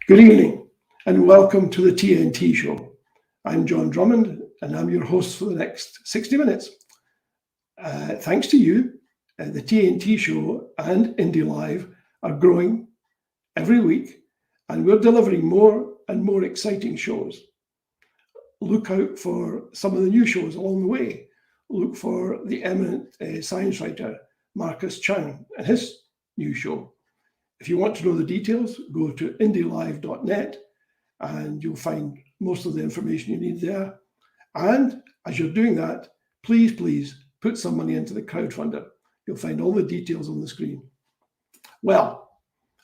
Good evening and welcome to the TNT Show. I'm John Drummond and I'm your host for the next 60 minutes. Thanks to you, the TNT Show and Indie Live are growing every week and we're delivering more and more exciting shows. Look out for some of the new shows along the way. Look for the eminent science writer Marcus Chown and his new show. If you want to know the details, go to indielive.net and you'll find most of the information you need there. And as you're doing that, please put some money into the crowdfunder. You'll find all the details on the screen. Well,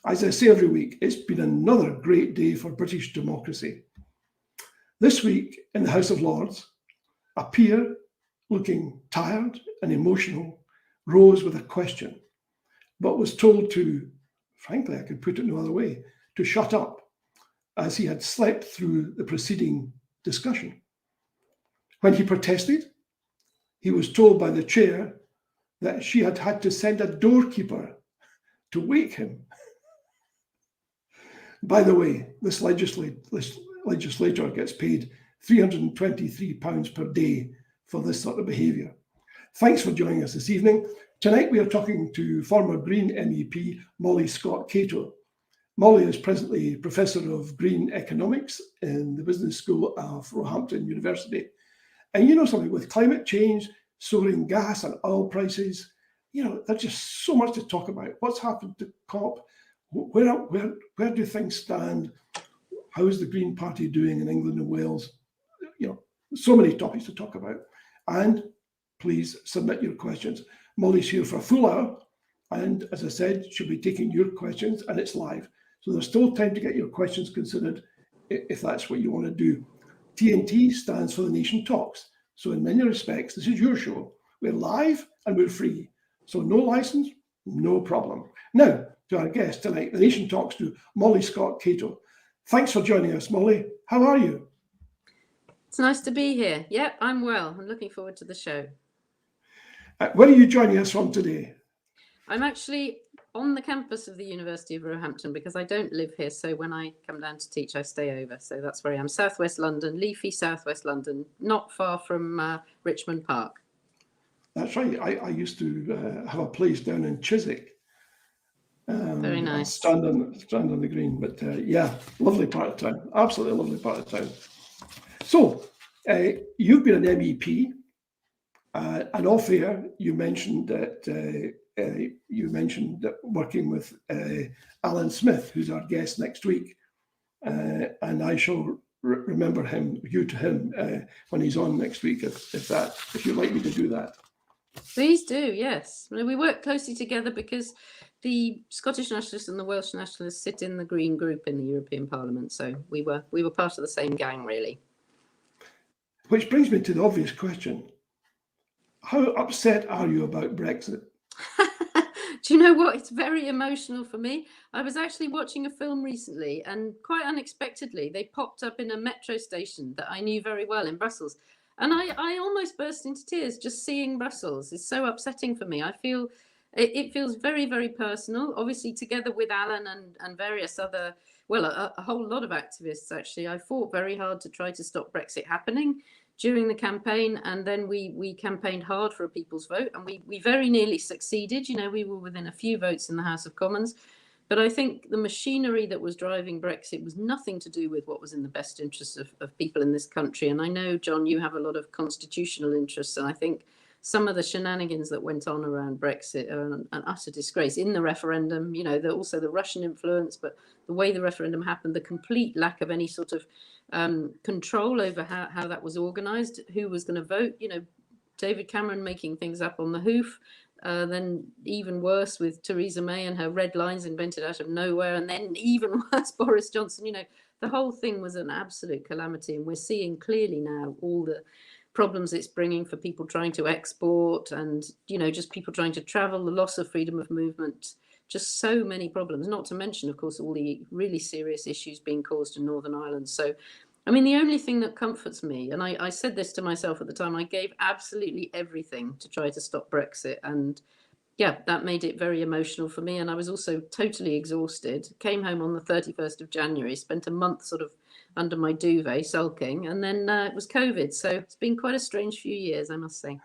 as I say every week, it's been another great day for British democracy. This week in the House of Lords, a peer looking tired and emotional rose with a question, but was told to, frankly, I could put it no other way, to shut up, as he had slept through the preceding discussion. When he protested, he was told by the chair that she had had to send a doorkeeper to wake him. By the way, this legislator gets paid £323 per day for this sort of behaviour. Thanks for joining us this evening. Tonight we are talking to former Green MEP Molly Scott Cato. Molly is presently Professor of Green Economics in the Business School of Roehampton University. And you know something, with climate change, soaring gas and oil prices, there's just so much to talk about. What's happened to COP? Where do things stand? How is the Green Party doing in England and Wales? So many topics to talk about. And please submit your questions. Molly's here for a full hour. And as I said, she'll be taking your questions and it's live. So there's still time to get your questions considered if that's what you want to do. TNT stands for The Nation Talks. So in many respects, this is your show. We're live and we're free. So no license, no problem. Now, to our guest tonight, The Nation Talks to Molly Scott Cato. Thanks for joining us, Molly. How are you? It's nice to be here. Yep, I'm well. I'm looking forward to the show. Where are you joining us from today? I'm actually on the campus of the University of Roehampton because I don't live here. So when I come down to teach, I stay over. So that's where I am. Southwest London, leafy Southwest London, not far from Richmond Park. That's right. I used to have a place down in Chiswick. Very nice. Stand on the green. But yeah, lovely part of town. Absolutely lovely part of town. So you've been an MEP. And off air, you mentioned that working with Alan Smith, who's our guest next week, and I shall remember you to him when he's on next week, if you'd like me to do that. Please do, yes. We work closely together because the Scottish Nationalists and the Welsh Nationalists sit in the Green group in the European Parliament, so we were part of the same gang, really. Which brings me to the obvious question. How upset are you about Brexit? Do you know what? It's very emotional for me. I was actually watching a film recently and quite unexpectedly, they popped up in a metro station that I knew very well in Brussels. And I almost burst into tears just seeing Brussels. It's so upsetting for me. I feel it feels very, very personal. Obviously, together with Alan and various other, a whole lot of activists, actually, I fought very hard to try to stop Brexit happening during the campaign, and then we campaigned hard for a people's vote, and we very nearly succeeded. We were within a few votes in the House of Commons, but I think the machinery that was driving Brexit was nothing to do with what was in the best interests of people in this country. And I know, John, you have a lot of constitutional interests, and I think some of the shenanigans that went on around Brexit are an utter disgrace. In the referendum, also the Russian influence, but the way the referendum happened, the complete lack of any sort of control over how that was organised, who was going to vote, David Cameron making things up on the hoof, then even worse with Theresa May and her red lines invented out of nowhere, and then even worse, Boris Johnson. The whole thing was an absolute calamity, and we're seeing clearly now all the problems it's bringing for people trying to export and, just people trying to travel, the loss of freedom of movement, just so many problems, not to mention, of course, all the really serious issues being caused in Northern Ireland. So, the only thing that comforts me, and I said this to myself at the time, I gave absolutely everything to try to stop Brexit. And Yeah, that made it very emotional for me. And I was also totally exhausted. Came home on the 31st of January, spent a month sort of under my duvet sulking, and then it was COVID. So it's been quite a strange few years, I must say.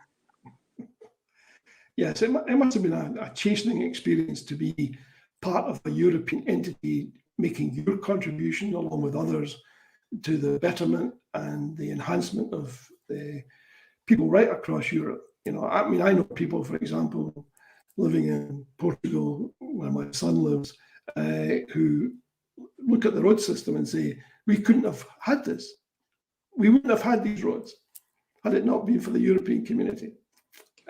Yes, it must have been a chastening experience to be part of a European entity making your contribution along with others to the betterment and the enhancement of the people right across Europe. I mean, I know people, for example, living in Portugal, where my son lives, who look at the road system and say, we couldn't have had this. We wouldn't have had these roads had it not been for the European community.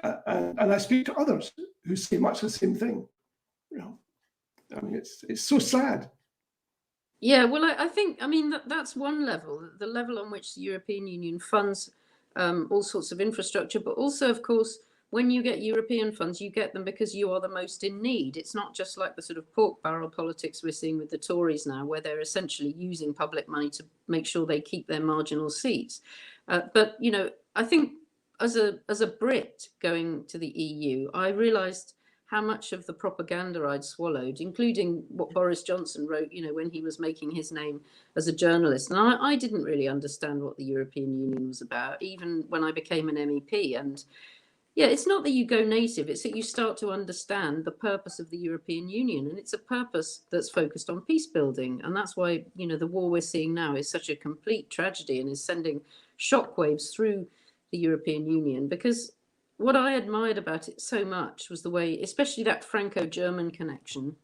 And I speak to others who say much the same thing. I mean, it's so sad. Yeah, well, I think, I mean, that's one level, the level on which the European Union funds all sorts of infrastructure, but also, of course, when you get European funds, you get them because you are the most in need. It's not just like the sort of pork barrel politics we're seeing with the Tories now, where they're essentially using public money to make sure they keep their marginal seats. But, I think as a Brit going to the EU, I realised how much of the propaganda I'd swallowed, including what Boris Johnson wrote, when he was making his name as a journalist. And I didn't really understand what the European Union was about, even when I became an MEP. And yeah, it's not that you go native, it's that you start to understand the purpose of the European Union. And it's a purpose that's focused on peace building. And that's why, the war we're seeing now is such a complete tragedy and is sending shockwaves through the European Union, because what I admired about it so much was the way, especially that Franco-German connection,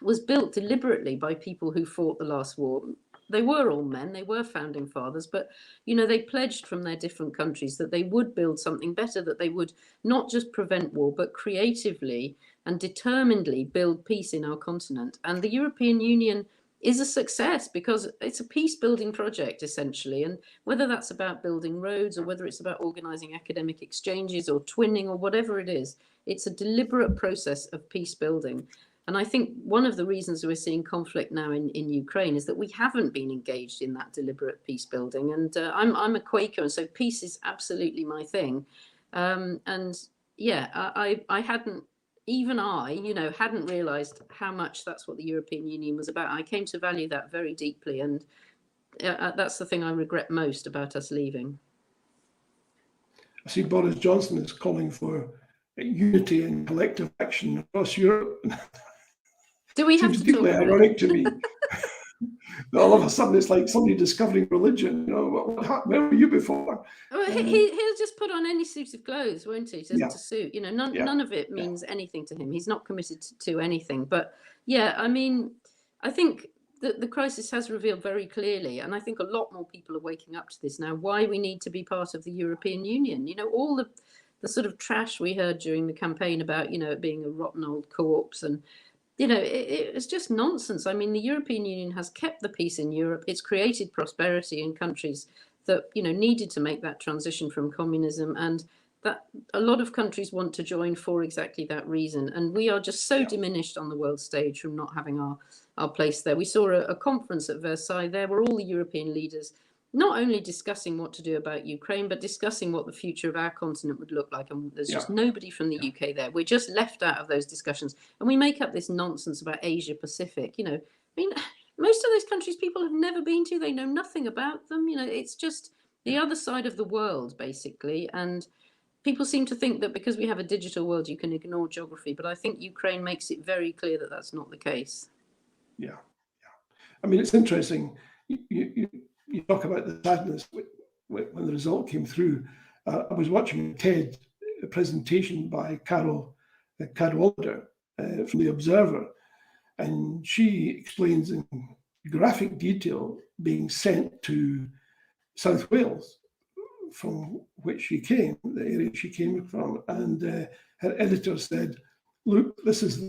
was built deliberately by people who fought the last war. They were all men, they were founding fathers, but they pledged from their different countries that they would build something better, that they would not just prevent war, but creatively and determinedly build peace in our continent. And the European Union is a success because it's a peace building project, essentially. And whether that's about building roads or whether it's about organizing academic exchanges or twinning or whatever it is, it's a deliberate process of peace building. And I think one of the reasons we're seeing conflict now in Ukraine is that we haven't been engaged in that deliberate peace building. And I'm a Quaker, and so peace is absolutely my thing. And yeah, I hadn't, even I, hadn't realised how much that's what the European Union was about. I came to value that very deeply, and that's the thing I regret most about us leaving. I see Boris Johnson is calling for unity and collective action across Europe. Do we have Seems to deeply talk about ironic to me. All of a sudden, it's like somebody discovering religion. Where were you before? Well, he'll just put on any suit of clothes, won't he, to suit? None of it means anything to him. He's not committed to anything. But yeah, I mean, I think the crisis has revealed very clearly, and I think a lot more people are waking up to this now, why we need to be part of the European Union. All the sort of trash we heard during the campaign about, it being a rotten old corpse, and it's just nonsense. I mean, the European Union has kept the peace in Europe. It's created prosperity in countries that, needed to make that transition from communism, and that a lot of countries want to join for exactly that reason. And we are just so diminished on the world stage from not having our place there. We saw a conference at Versailles. There were all the European leaders not only discussing what to do about Ukraine, but discussing what the future of our continent would look like. And there's just nobody from the UK there. We're just left out of those discussions. And we make up this nonsense about Asia Pacific. I mean, most of those countries people have never been to. They know nothing about them. It's just the other side of the world, basically. And people seem to think that because we have a digital world, you can ignore geography. But I think Ukraine makes it very clear that that's not the case. Yeah. I mean, it's interesting. You talk about the sadness when the result came through. I was watching a TED presentation by Cato from The Observer, and she explains in graphic detail being sent to South Wales, from which she came, the area she came from, and her editor said, "Look, this is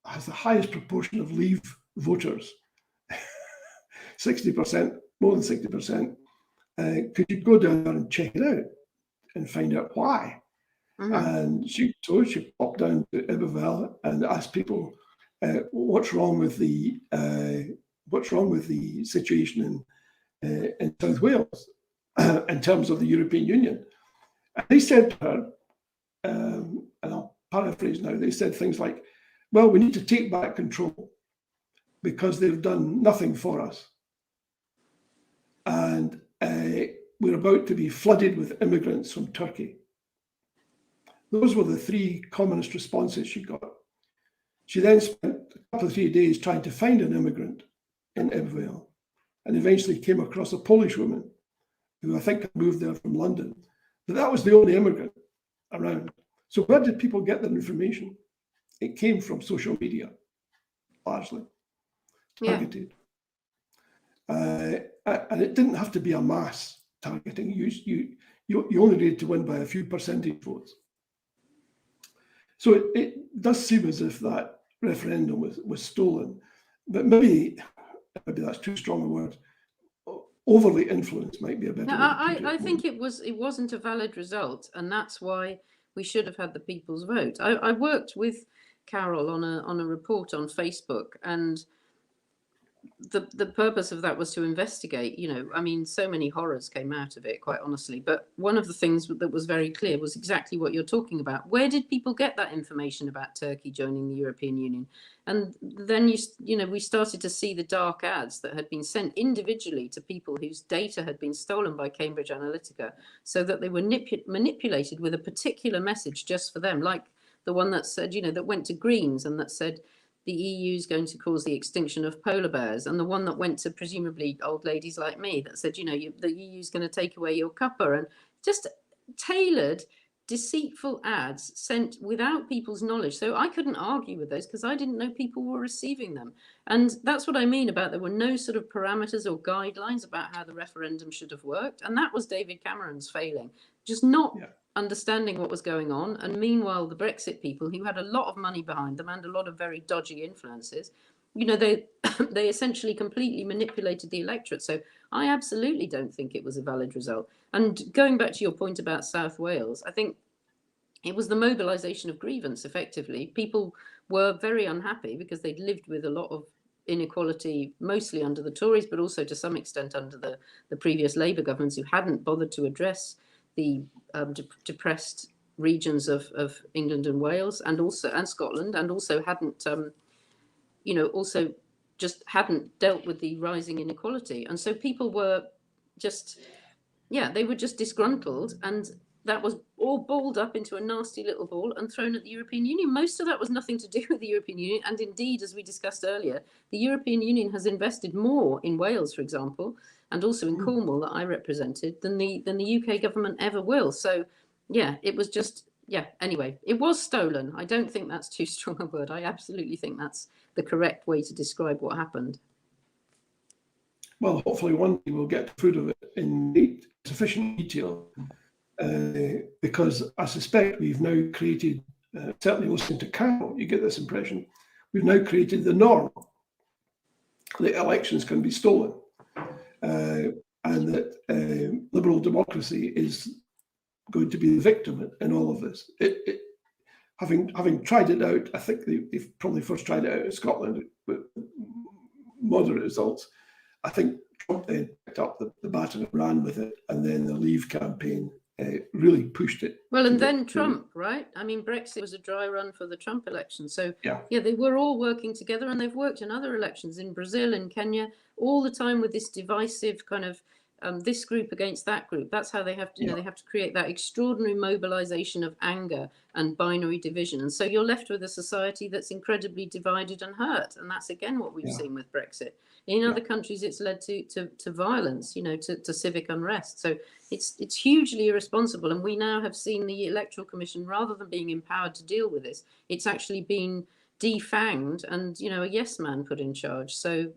has the highest proportion of Leave voters." 60%, more than 60%. Could you go down there and check it out and find out why? Mm-hmm. And she popped down to Iberville and asked people, what's wrong with the situation in South Wales in terms of the European Union? And they said to her, and I'll paraphrase now, they said things like, well, we need to take back control because they've done nothing for us. And we're about to be flooded with immigrants from Turkey. Those were the three communist responses she got. She then spent a couple of 3 days trying to find an immigrant in Ibvale, and eventually came across a Polish woman who I think had moved there from London. But that was the only immigrant around. So where did people get their information? It came from social media, largely, targeted. And it didn't have to be a mass targeting. You only needed to win by a few percentage votes. So it does seem as if that referendum was stolen, but maybe that's too strong a word. Overly influenced might be a better. I think it wasn't a valid result, and that's why we should have had the people's vote. I worked with Carol on a report on Facebook, and the purpose of that was to investigate. I mean, so many horrors came out of it, quite honestly. But one of the things that was very clear was exactly what you're talking about. Where did people get that information about Turkey joining the European Union? And then we started to see the dark ads that had been sent individually to people whose data had been stolen by Cambridge Analytica, so that they were manipulated with a particular message just for them, like the one that said, that went to Greens and that said, the EU is going to cause the extinction of polar bears, and the one that went to presumably old ladies like me that said, the EU is going to take away your cuppa, and just tailored, deceitful ads sent without people's knowledge. So I couldn't argue with those because I didn't know people were receiving them. And that's what I mean about there were no sort of parameters or guidelines about how the referendum should have worked. And that was David Cameron's failing, just not understanding what was going on. And meanwhile, the Brexit people, who had a lot of money behind them and a lot of very dodgy influences, they essentially completely manipulated the electorate. So I absolutely don't think it was a valid result. And going back to your point about South Wales, I think it was the mobilisation of grievance, effectively. People were very unhappy because they'd lived with a lot of inequality, mostly under the Tories, but also to some extent under the previous Labour governments, who hadn't bothered to address the depressed regions of England and Wales and Scotland, and also hadn't also just hadn't dealt with the rising inequality. And so people were just they were just disgruntled, and that was all balled up into a nasty little ball and thrown at the European Union. Most of that was nothing to do with the European Union, and indeed, as we discussed earlier, the European Union has invested more in Wales, for example, and also in Cornwall that I represented, than the UK government ever will. So it was just anyway, it was stolen. I don't think that's too strong a word. I absolutely think that's the correct way to describe what happened. Well, hopefully one day we'll get the food of it in sufficient detail, because I suspect we've now created, certainly listening to Cato, you get this impression, we've now created the norm that elections can be stolen, and that liberal democracy is going to be the victim in all of this. Having tried it out, I think they've probably first tried it out in Scotland with moderate results. I think Trump then picked up the baton and ran with it, and then the Leave campaign really pushed it. Well, and then Trump, right? I mean, Brexit was a dry run for the Trump election. So, they were all working together, and they've worked in other elections in Brazil and Kenya all the time with this divisive kind of this group against that group. That's how they have to, they have to create that extraordinary mobilization of anger and binary division. And so you're left with a society that's incredibly divided and hurt. And that's, again, what we've seen with Brexit. In other countries, it's led to violence, to civic unrest. So it's hugely irresponsible. And we now have seen the Electoral Commission, rather than being empowered to deal with this, it's actually been defanged and, a yes man put in charge. So,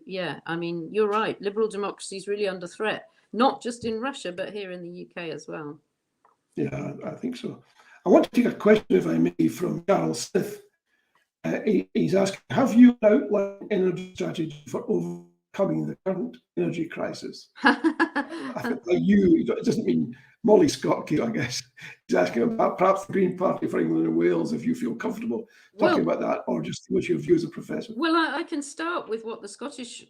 I mean, you're right. Liberal democracy is really under threat, not just in Russia, but here in the UK as well. Yeah, I think so. I want to take a question, if I may, from Carol Smith. He's asking, have you outlined an energy strategy for overcoming the current energy crisis? I think by you, it doesn't mean Molly Scott, I guess. He's asking about perhaps the Green Party for England and Wales, if you feel comfortable talking about that, or just what's your view as a professor? Well, I can start with what the Scottish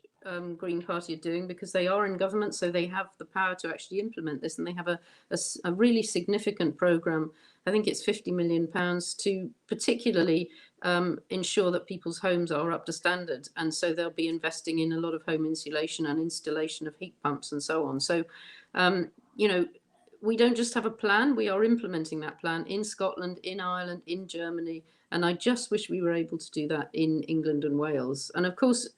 Green Party are doing, because they are in government, so they have the power to actually implement this, and they have a really significant programme I think it's £50 million to particularly ensure that people's homes are up to standard. And so they'll be investing in a lot of home insulation and installation of heat pumps and so on. So, you know, we don't just have a plan, we are implementing that plan in Scotland, in Ireland, in Germany. And I just wish we were able to do that in England and Wales. And of course,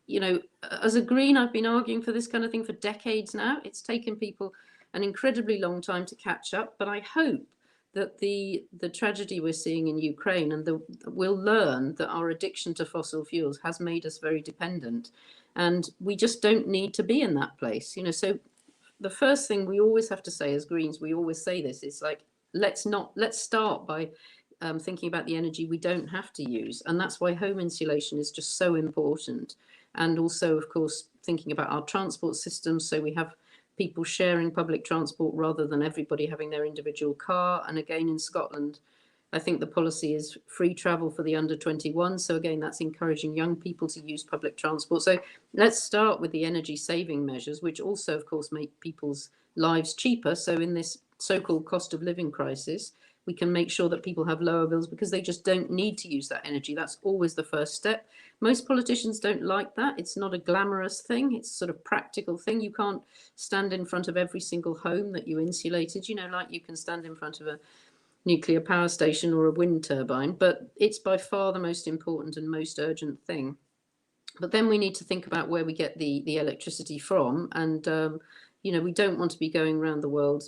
you know, as a Green, I've been arguing for this kind of thing for decades now. It's taken people an incredibly long time to catch up, but I hope that the tragedy we're seeing in Ukraine and we'll learn that our addiction to fossil fuels has made us very dependent, and we just don't need to be in that place, you know. So the first thing we always have to say as Greens, we always say this, it's like, let's start by thinking about the energy we don't have to use, and that's why home insulation is just so important. And also, of course, thinking about our transport systems, so we have people sharing public transport rather than everybody having their individual car. And again, in Scotland, I think the policy is free travel for the under 21. So again, that's encouraging young people to use public transport. So let's start with the energy saving measures, which also, of course, make people's lives cheaper. So in this so-called cost of living crisis, we can make sure that people have lower bills because they just don't need to use that energy. That's always the first step. Most politicians don't like that. It's not a glamorous thing. It's a sort of practical thing. You can't stand in front of every single home that you insulated, you know, like you can stand in front of a nuclear power station or a wind turbine, but it's by far the most important and most urgent thing. But then we need to think about where we get the electricity from. And, you know, we don't want to be going around the world,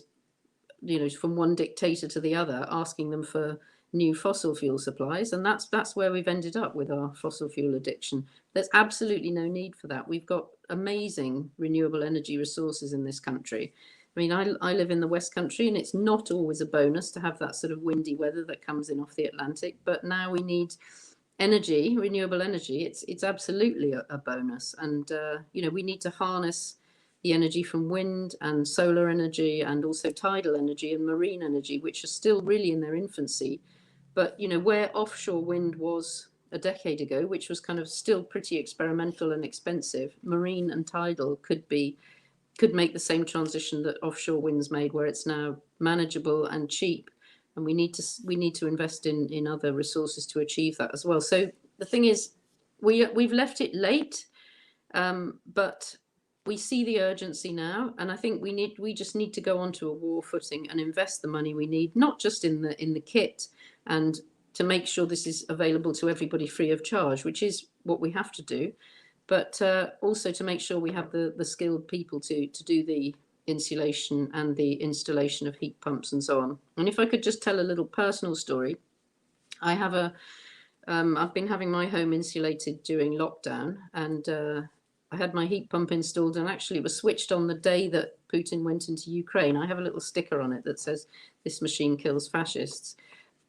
you know, from one dictator to the other, asking them for new fossil fuel supplies. And that's where we've ended up with our fossil fuel addiction. There's absolutely no need for that. We've got amazing renewable energy resources in this country. I mean, I live in the West Country, and it's not always a bonus to have that sort of windy weather that comes in off the Atlantic. But now we need energy, renewable energy. It's absolutely a bonus. And, you know, we need to harness the energy from wind and solar energy and also tidal energy and marine energy, which are still really in their infancy. But, you know, where offshore wind was a decade ago, which was kind of still pretty experimental and expensive, marine and tidal could make the same transition that offshore wind's made, where it's now manageable and cheap. And we need to invest in other resources to achieve that as well. So the thing is, we've left it late, but we see the urgency now, and I think we just need to go onto a war footing and invest the money we need, not just in the kit, and to make sure this is available to everybody free of charge, which is what we have to do, but also to make sure we have the skilled people to do the insulation and the installation of heat pumps and so on. And if I could just tell a little personal story, I've been having my home insulated during lockdown, and I had my heat pump installed, and actually it was switched on the day that Putin went into Ukraine. I have a little sticker on it that says, "This machine kills fascists."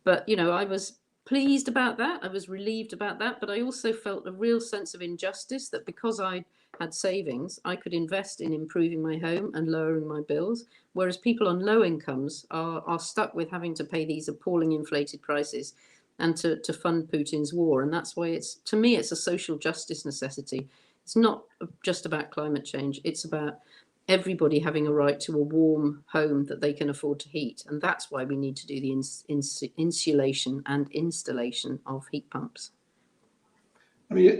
But, you know, I was pleased about that. I was relieved about that. But I also felt a real sense of injustice that because I had savings, I could invest in improving my home and lowering my bills, whereas people on low incomes are stuck with having to pay these appalling inflated prices and to fund Putin's war. And that's why to me, it's a social justice necessity. It's not just about climate change. It's about everybody having a right to a warm home that they can afford to heat. And that's why we need to do the insulation and installation of heat pumps. I mean,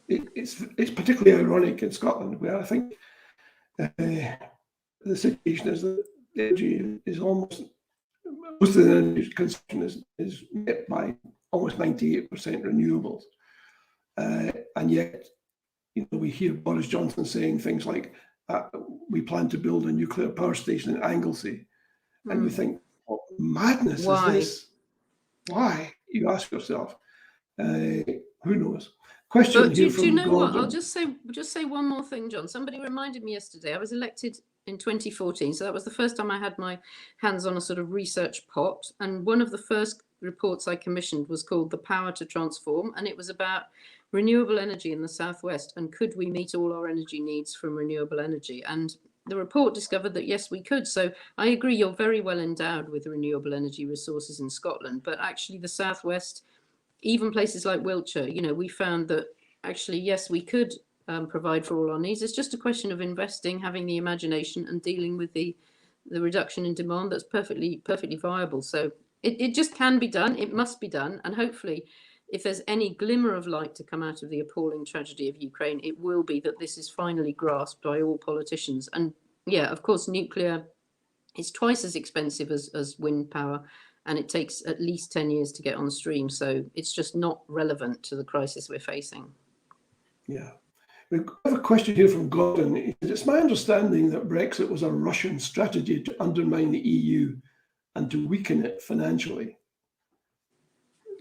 it's particularly ironic in Scotland, where I think the situation is that the energy is most of the energy consumption is met by almost 98% renewables. And yet, you know, we hear Boris Johnson saying things like, we plan to build a nuclear power station in Anglesey. And you think, what madness is this? Why? You ask yourself. Who knows? Question but here do you know Gordon. what? I'll just say one more thing, John. Somebody reminded me yesterday. I was elected in 2014, so that was the first time I had my hands on a sort of research pot. And one of the first reports I commissioned was called "The Power to Transform," and it was about renewable energy in the southwest and could we meet all our energy needs from renewable energy. And the report discovered that yes, we could. So I agree, you're very well endowed with renewable energy resources in Scotland, but actually the southwest, even places like Wiltshire, you know, we found that actually, yes, we could provide for all our needs. It's just a question of investing, having the imagination and dealing with the the reduction in demand that's perfectly viable. So it just can be done. It must be done. And hopefully, if there's any glimmer of light to come out of the appalling tragedy of Ukraine, it will be that this is finally grasped by all politicians. And yeah, of course, nuclear is twice as expensive as wind power, and it takes at least 10 years to get on stream. So it's just not relevant to the crisis we're facing. Yeah. We have a question here from Gordon. It's my understanding that Brexit was a Russian strategy to undermine the EU and to weaken it financially.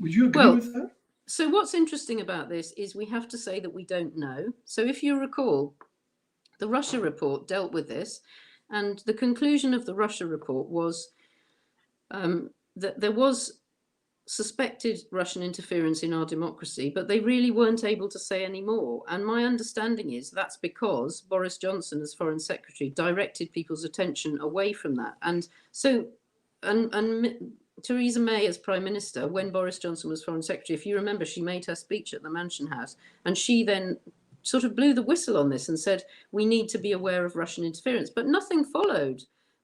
Would you agree with that? So what's interesting about this is we have to say that we don't know. So if you recall, the Russia report dealt with this, and the conclusion of the Russia report was that there was suspected Russian interference in our democracy, but they really weren't able to say any more. And my understanding is that's because Boris Johnson, as Foreign Secretary, directed people's attention away from that. And so, and Theresa May as Prime Minister, when Boris Johnson was Foreign Secretary, if you remember, she made her speech at the Mansion House, and she then sort of blew the whistle on this and said, we need to be aware of Russian interference, but nothing followed.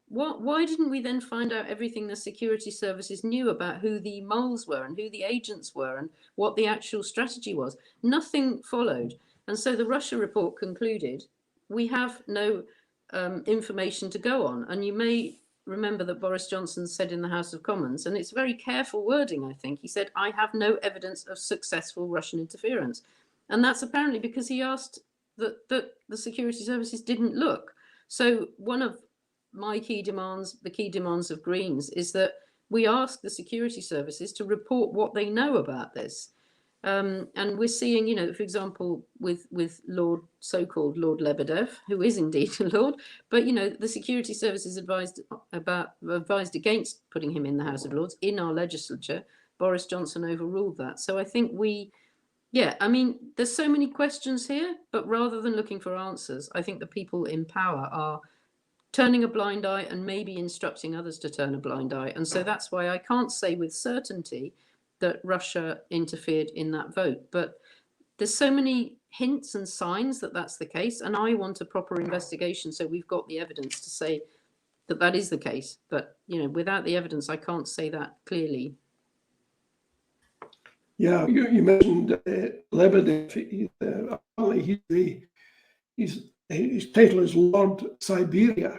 Why didn't we then find out everything the security services knew about who the moles were and who the agents were and what the actual strategy was? Nothing followed. And so the Russia report concluded, we have no information to go on. And you may remember that Boris Johnson said in the House of Commons, and it's very careful wording, I think, he said, I have no evidence of successful Russian interference. And that's apparently because he asked that the security services didn't look. So one of my key demands, the key demands of Greens, is that we ask the security services to report what they know about this. And we're seeing, you know, for example, with so-called Lord Lebedev, who is indeed a lord, but, you know, the security services advised against putting him in the House of Lords in our legislature. Boris Johnson overruled that. So I think I mean, there's so many questions here, but rather than looking for answers, I think the people in power are turning a blind eye and maybe instructing others to turn a blind eye. And so that's why I can't say with certainty that Russia interfered in that vote. But there's so many hints and signs that that's the case. And I want a proper investigation. So we've got the evidence to say that that is the case. But, you know, without the evidence, I can't say that clearly. Yeah, you mentioned Lebedev. Apparently his title is Lord Siberia.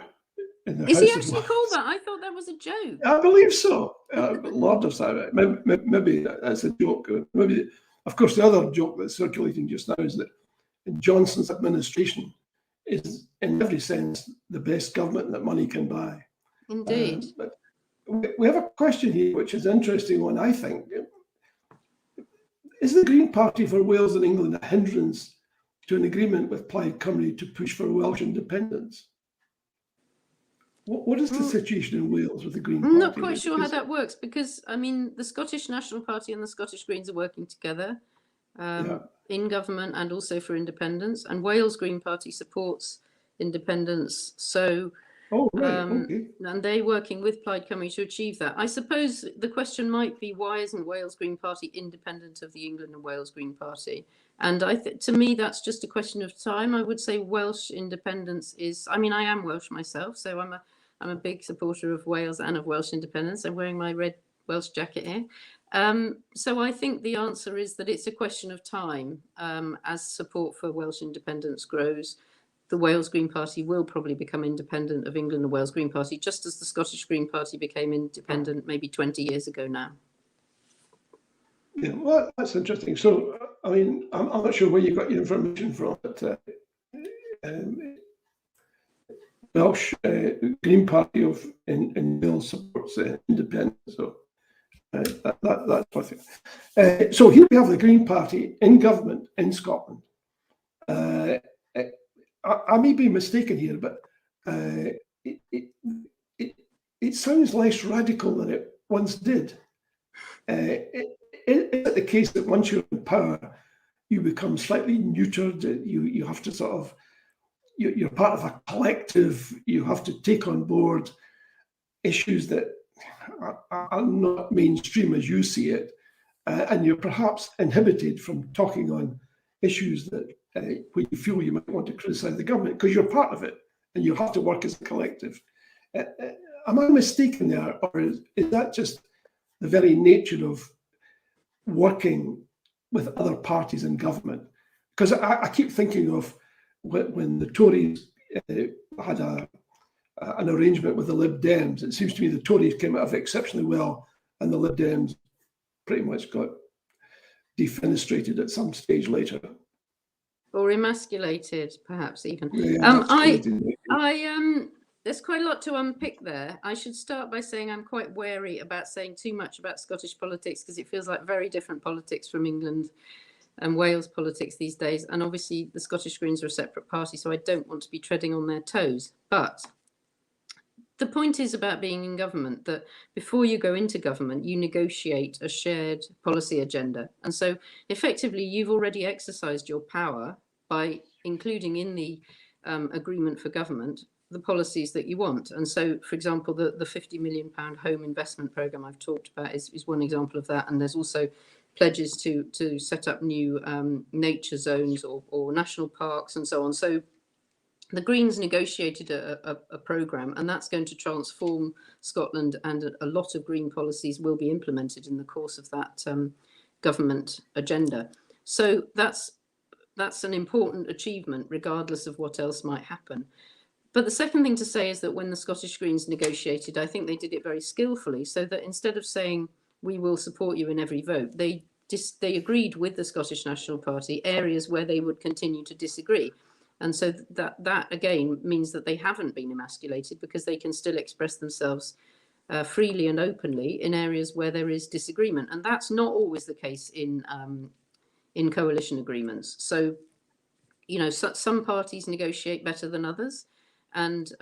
Is he actually called that? I thought that was a joke. I believe so. Lord of Siberia. Maybe that's a joke. Maybe, of course, the other joke that's circulating just now is that Johnson's administration is, in every sense, the best government that money can buy. Indeed. But we have a question here, which is an interesting one, I think. Is the Green Party for Wales and England a hindrance to an agreement with Plaid Cymru to push for Welsh independence? What is the situation in Wales with the Green Party? I'm not quite sure how that works because, I mean, the Scottish National Party and the Scottish Greens are working together in government and also for independence. And Wales Green Party supports independence. So, okay. And they're working with Plaid Cymru to achieve that. I suppose the question might be, why isn't Wales Green Party independent of the England and Wales Green Party? And to me, that's just a question of time. I would say Welsh independence is, I mean, I am Welsh myself, so I'm a big supporter of Wales and of Welsh independence. I'm wearing my red Welsh jacket here. So I think the answer is that it's a question of time. As support for Welsh independence grows, the Wales Green Party will probably become independent of England and Wales Green Party, just as the Scottish Green Party became independent maybe 20 years ago now. Yeah, well, that's interesting. So, I mean, I'm not sure where you got your information from, but Welsh Green Party in Wales supports independence. So that's what I think. So here we have the Green Party in government in Scotland. I may be mistaken here, but it sounds less radical than it once did. Is it the case that once you're in power, you become slightly neutered? You have to sort of, you're part of a collective. You have to take on board issues that are not mainstream as you see it, and you're perhaps inhibited from talking on issues that where you feel you might want to criticise the government because you're part of it and you have to work as a collective. Am I mistaken there, or is that just the very nature of working with other parties in government? Because I keep thinking of when the Tories had an arrangement with the Lib Dems. It seems to me the Tories came out of it exceptionally well, and the Lib Dems pretty much got defenestrated at some stage later. Or emasculated, perhaps even. Yeah, there's quite a lot to unpick there. I should start by saying I'm quite wary about saying too much about Scottish politics, because it feels like very different politics from England and Wales politics these days. And obviously the Scottish Greens are a separate party, so I don't want to be treading on their toes. But the point is about being in government, that before you go into government, you negotiate a shared policy agenda. And so effectively, you've already exercised your power by including in the agreement for government the policies that you want. And so, for example, the £50 million home investment programme I've talked about is one example of that. And there's also pledges to set up new nature zones or national parks and so on. So the Greens negotiated a programme, and that's going to transform Scotland, and a lot of green policies will be implemented in the course of that government agenda. So that's an important achievement, regardless of what else might happen. But the second thing to say is that when the Scottish Greens negotiated, I think they did it very skillfully, so that instead of saying, we will support you in every vote, they agreed with the Scottish National Party areas where they would continue to disagree. And so that again means that they haven't been emasculated, because they can still express themselves freely and openly in areas where there is disagreement. And that's not always the case in coalition agreements. So, some parties negotiate better than others. And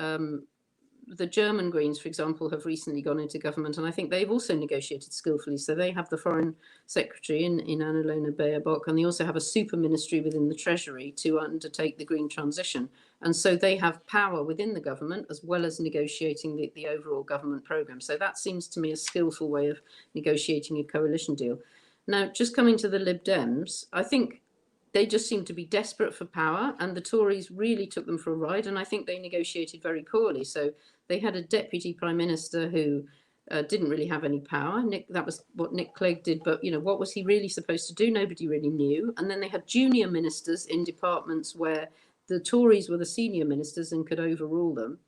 the German Greens, for example, have recently gone into government, and I think they've also negotiated skillfully. So they have the Foreign Secretary in Annalena Baerbock, and they also have a super ministry within the Treasury to undertake the green transition. And so they have power within the government, as well as negotiating the overall government programme. So that seems to me a skillful way of negotiating a coalition deal. Now, just coming to the Lib Dems, I think they just seem to be desperate for power, and the Tories really took them for a ride, and I think they negotiated very poorly. So they had a deputy prime minister who didn't really have any power. That was what Nick Clegg did, but what was he really supposed to do? Nobody really knew. And then they had junior ministers in departments where the Tories were the senior ministers and could overrule them.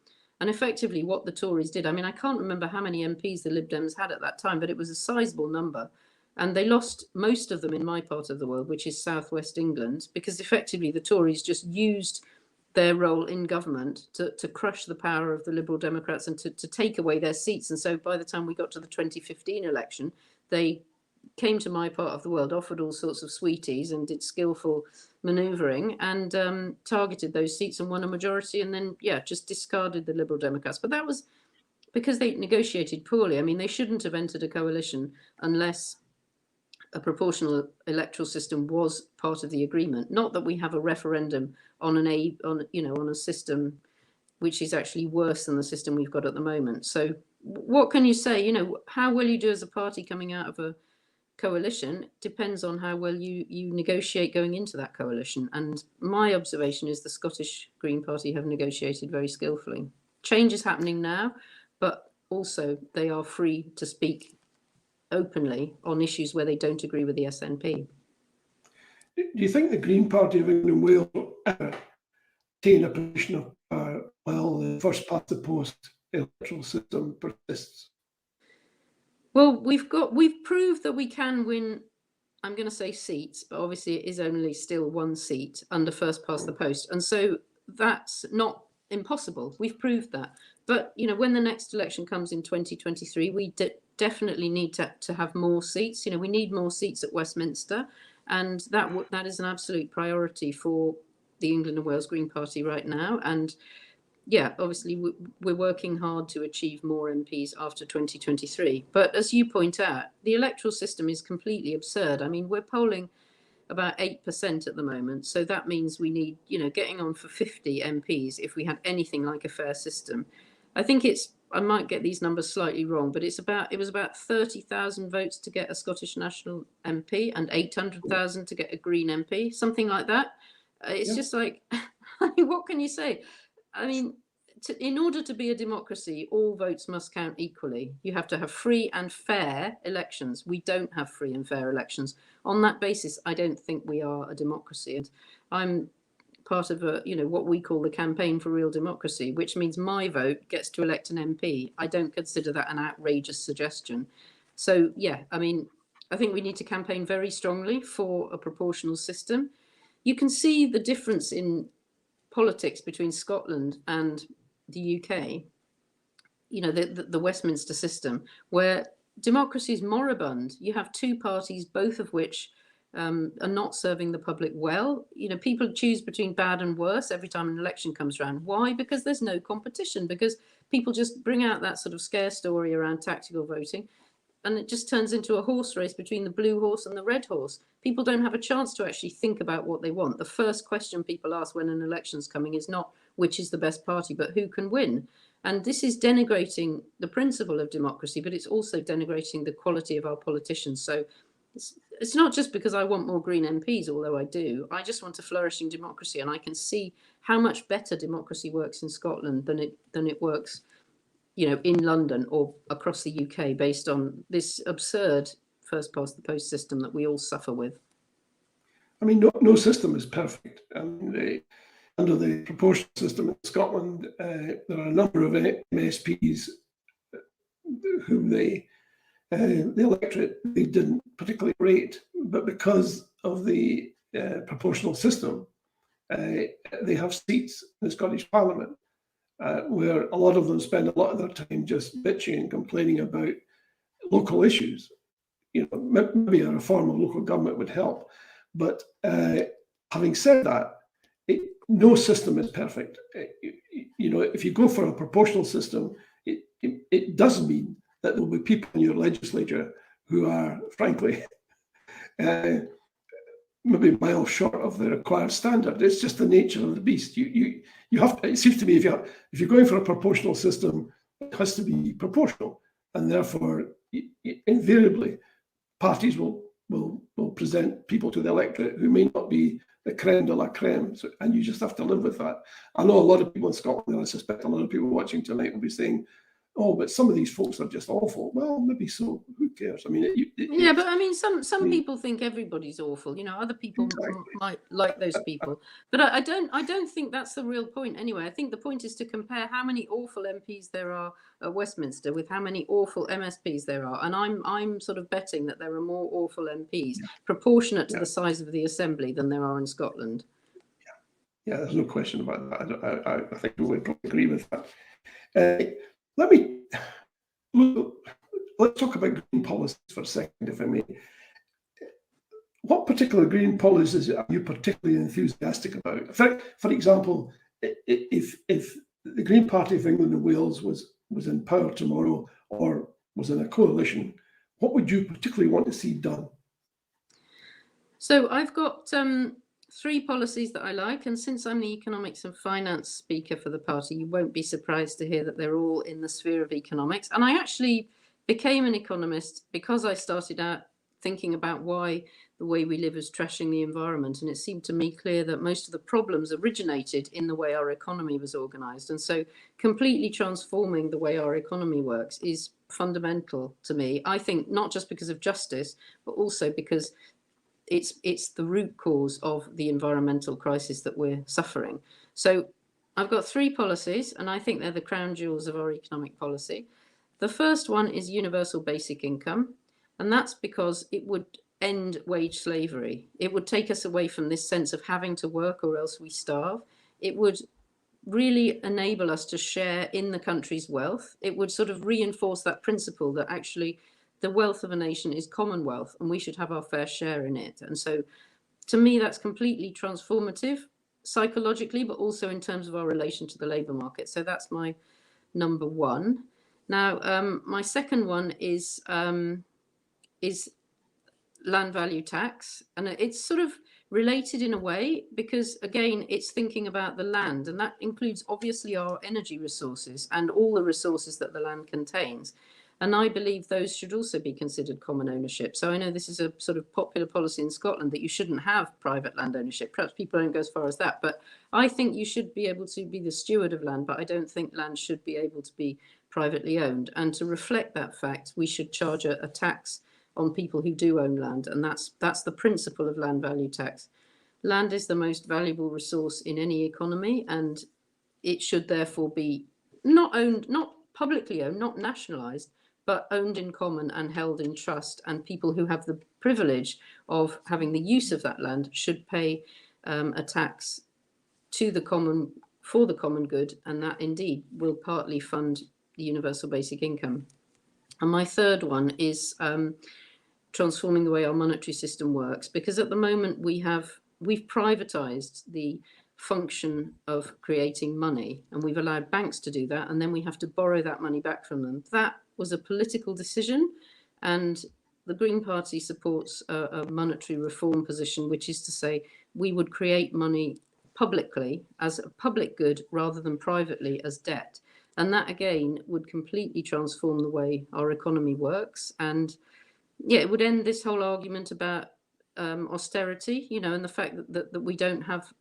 And effectively what the Tories did, I can't remember how many MPs the Lib Dems had at that time, but it was a sizable number. And they lost most of them in my part of the world, which is southwest England, because effectively the Tories just used their role in government to crush the power of the Liberal Democrats and to take away their seats. And so by the time we got to the 2015 election, they came to my part of the world, offered all sorts of sweeties and did skillful manoeuvring, and targeted those seats and won a majority, and then, just discarded the Liberal Democrats. But that was because they negotiated poorly. They shouldn't have entered a coalition unless a proportional electoral system was part of the agreement. Not that we have a referendum on a system which is actually worse than the system we've got at the moment. So what can you say? How well you do as a party coming out of a coalition depends on how well you negotiate going into that coalition. And my observation is the Scottish Green Party have negotiated very skillfully. Change is happening now, but also they are free to speak openly on issues where they don't agree with the SNP. Do you think the Green Party of England will attain a position of power while the first past the post electoral system persists? Well, we've proved that we can win, I'm going to say seats, but obviously it is only still one seat under first past the post. And so that's not impossible. We've proved that. But, when the next election comes in 2023, we definitely need to have more seats. We need more seats at Westminster, and that is an absolute priority for the England and Wales Green Party right now. And obviously we're working hard to achieve more MPs after 2023. But as you point out, the electoral system is completely absurd. we're polling about 8% at the moment, so that means we need getting on for 50 MPs if we had anything like a fair system. I think I might get these numbers slightly wrong, but it was about 30,000 votes to get a Scottish National MP and 800,000 to get a Green MP, something like that. It's just like, what can you say? in order to be a democracy, all votes must count equally. You have to have free and fair elections. We don't have free and fair elections. On that basis, I don't think we are a democracy. And I'm part of what we call the Campaign for Real Democracy, which means my vote gets to elect an MP. I don't consider that an outrageous suggestion. So, yeah, I mean, I think we need to campaign very strongly for a proportional system. You can see the difference in politics between Scotland and the UK, the Westminster system, where democracy is moribund. You have two parties, both of which are not serving the public well. People choose between bad and worse every time an election comes around. Why? Because there's no competition, because people just bring out that sort of scare story around tactical voting, and it just turns into a horse race between the blue horse and the red horse. People don't have a chance to actually think about what they want. The first question people ask when an election's coming is not which is the best party, but who can win. And this is denigrating the principle of democracy, but it's also denigrating the quality of our politicians. So it's not just because I want more Green MPs, although I do. I just want a flourishing democracy, and I can see how much better democracy works in Scotland than it works, in London or across the UK, based on this absurd first past the post system that we all suffer with. I mean, no system is perfect. Under the proportional system in Scotland, there are a number of MSPs whom the electorate they didn't particularly rate, but because of the proportional system, they have seats in the Scottish Parliament, where a lot of them spend a lot of their time just bitching and complaining about local issues. Maybe a reform of local government would help, but having said that, no system is perfect. If you go for a proportional system, it does mean that there will be people in your legislature who are, frankly, maybe miles short of the required standard. It's just the nature of the beast. You have. It seems to me if you're going for a proportional system, it has to be proportional, and therefore, invariably, parties will present people to the electorate who may not be the creme de la creme, and you just have to live with that. I know a lot of people in Scotland, and I suspect a lot of people watching tonight will be saying, "Oh, but some of these folks are just awful." Well, maybe so. Who cares? I mean, but I mean, some people think everybody's awful. Other people might like those people, but I don't think that's the real point. Anyway, I think the point is to compare how many awful MPs there are at Westminster with how many awful MSPs there are, and I'm sort of betting that there are more awful MPs proportionate to the size of the Assembly than there are in Scotland. Yeah, there's no question about that. I think we would probably agree with that. Let's talk about green policies for a second, if I may. What particular green policies are you particularly enthusiastic about? For example, if the Green Party of England and Wales was in power tomorrow or was in a coalition, what would you particularly want to see done? So I've got 3 policies that I like, and since I'm the economics and finance speaker for the party, you won't be surprised to hear that they're all in the sphere of economics. And I actually became an economist because I started out thinking about why the way we live is trashing the environment, and it seemed to me clear that most of the problems originated in the way our economy was organized. And so completely transforming the way our economy works is fundamental to me, I think, not just because of justice, but also because it's the root cause of the environmental crisis that we're suffering. So I've got 3 policies, and I think they're the crown jewels of our economic policy. The first one is universal basic income, and that's because it would end wage slavery. It would take us away from this sense of having to work or else we starve. It would really enable us to share in the country's wealth. It would sort of reinforce that principle that actually the wealth of a nation is commonwealth and we should have our fair share in it. And so to me, that's completely transformative psychologically, but also in terms of our relation to the labour market. So that's my number 1. Now, my second one is land value tax. And it's sort of related in a way because, again, it's thinking about the land, and that includes obviously our energy resources and all the resources that the land contains. And I believe those should also be considered common ownership. So I know this is a sort of popular policy in Scotland that you shouldn't have private land ownership. Perhaps people don't go as far as that, but I think you should be able to be the steward of land, but I don't think land should be able to be privately owned. And to reflect that fact, we should charge a tax on people who do own land. And that's the principle of land value tax. Land is the most valuable resource in any economy, and it should therefore be not owned, not publicly owned, not nationalised, but owned in common and held in trust. And people who have the privilege of having the use of that land should pay a tax to the common, for the common good, and that indeed will partly fund the universal basic income. And my third one is transforming the way our monetary system works, because at the moment we've privatized the function of creating money, and we've allowed banks to do that, and then we have to borrow that money back from them. That was a political decision, and the Green Party supports a monetary reform position, which is to say we would create money publicly as a public good rather than privately as debt. And that again would completely transform the way our economy works. And yeah, it would end this whole argument about austerity, and the fact that we don't have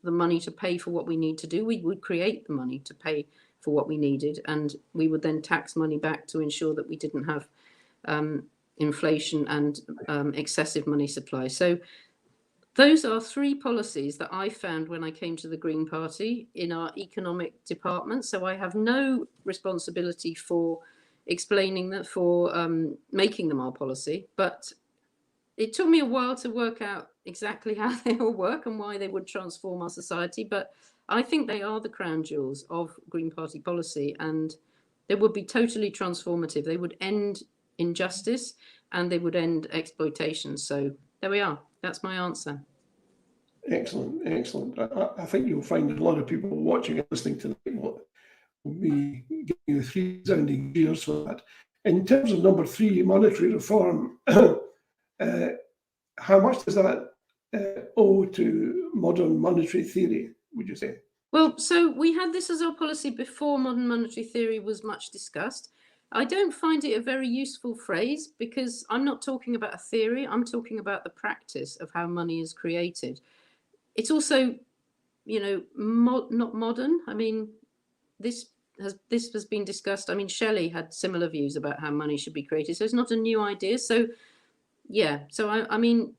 the money to pay for what we need to do. We would create the money to pay for what we needed, and we would then tax money back to ensure that we didn't have inflation and excessive money supply. So those are three policies that I found when I came to the Green Party in our economic department. So I have no responsibility for explaining that, for making them our policy, but it took me a while to work out exactly how they all work and why they would transform our society. But I think they are the crown jewels of Green Party policy, and they would be totally transformative. They would end injustice and they would end exploitation. So there we are. That's my answer. Excellent, excellent. I think you'll find a lot of people watching and listening tonight will be giving you 3 resounding cheers for that. In terms of number 3, monetary reform, how much does that owe to modern monetary theory, would you say? Well, so we had this as our policy before modern monetary theory was much discussed. I don't find it a very useful phrase, because I'm not talking about a theory, I'm talking about the practice of how money is created. It's also, not modern. I mean, this has been discussed. I mean, Shelley had similar views about how money should be created, so it's not a new idea. So yeah, so I mean,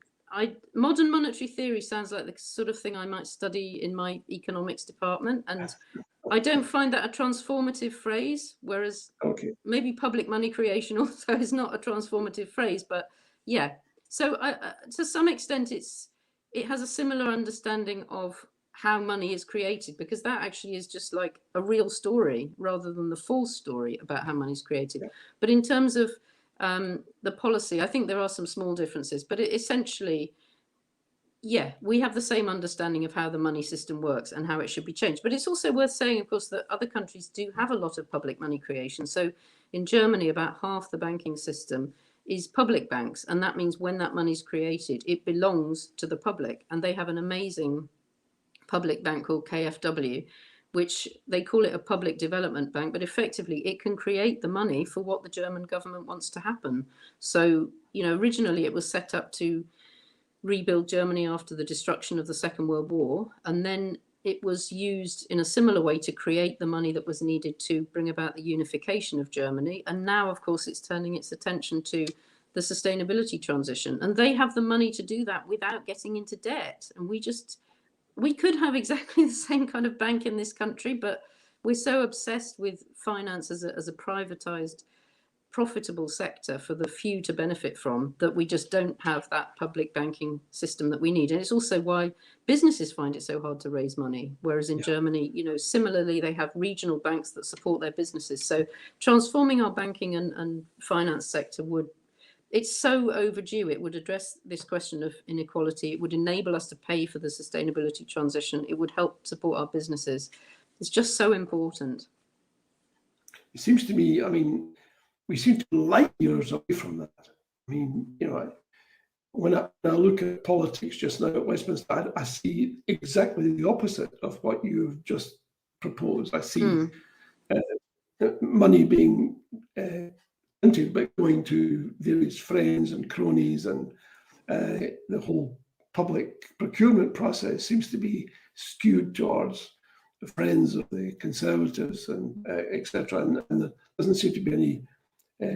modern monetary theory sounds like the sort of thing I might study in my economics department, and I don't find that a transformative phrase, whereas maybe public money creation also is not a transformative phrase. But yeah, so to some extent it has a similar understanding of how money is created, because that actually is just like a real story rather than the false story about how money is created. Yeah. But in terms of the policy, I think there are some small differences, but essentially, yeah, we have the same understanding of how the money system works and how it should be changed. But it's also worth saying, of course, that other countries do have a lot of public money creation. So in Germany, about half the banking system is public banks. And that means when that money is created, it belongs to the public. And they have an amazing public bank called KfW, which they call it a public development bank, but effectively it can create the money for what the German government wants to happen. So, originally it was set up to rebuild Germany after the destruction of the Second World War, and then it was used in a similar way to create the money that was needed to bring about the unification of Germany. And now, of course, it's turning its attention to the sustainability transition, and they have the money to do that without getting into debt. And we could have exactly the same kind of bank in this country, but we're so obsessed with finance as a privatized, profitable sector for the few to benefit from, that we just don't have that public banking system that we need. And it's also why businesses find it so hard to raise money. Whereas in Germany, similarly, they have regional banks that support their businesses. So transforming our banking and finance sector it's so overdue. It would address this question of inequality. It would enable us to pay for the sustainability transition. It would help support our businesses. It's just so important. It seems to me, we seem to be light years away from that. When I look at politics just now at Westminster, I see exactly the opposite of what you've just proposed. I see money being but going to various friends and cronies, and the whole public procurement process seems to be skewed towards the friends of the Conservatives and etc. And there doesn't seem to be any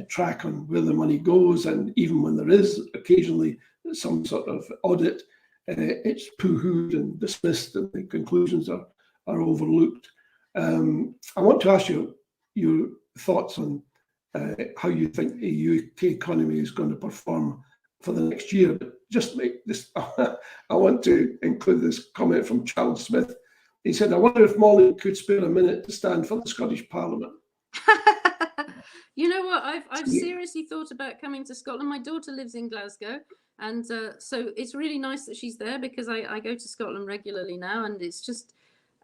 track on where the money goes. And even when there is occasionally some sort of audit, it's poo-hooed and dismissed, and the conclusions are overlooked. I want to ask you your thoughts on how you think the UK economy is going to perform for the next year. But just make this, I want to include this comment from Charles Smith. He said, "I wonder if Molly could spare a minute to stand for the Scottish Parliament." You know what? I've seriously thought about coming to Scotland. My daughter lives in Glasgow, and so it's really nice that she's there, because I go to Scotland regularly now, and it's just,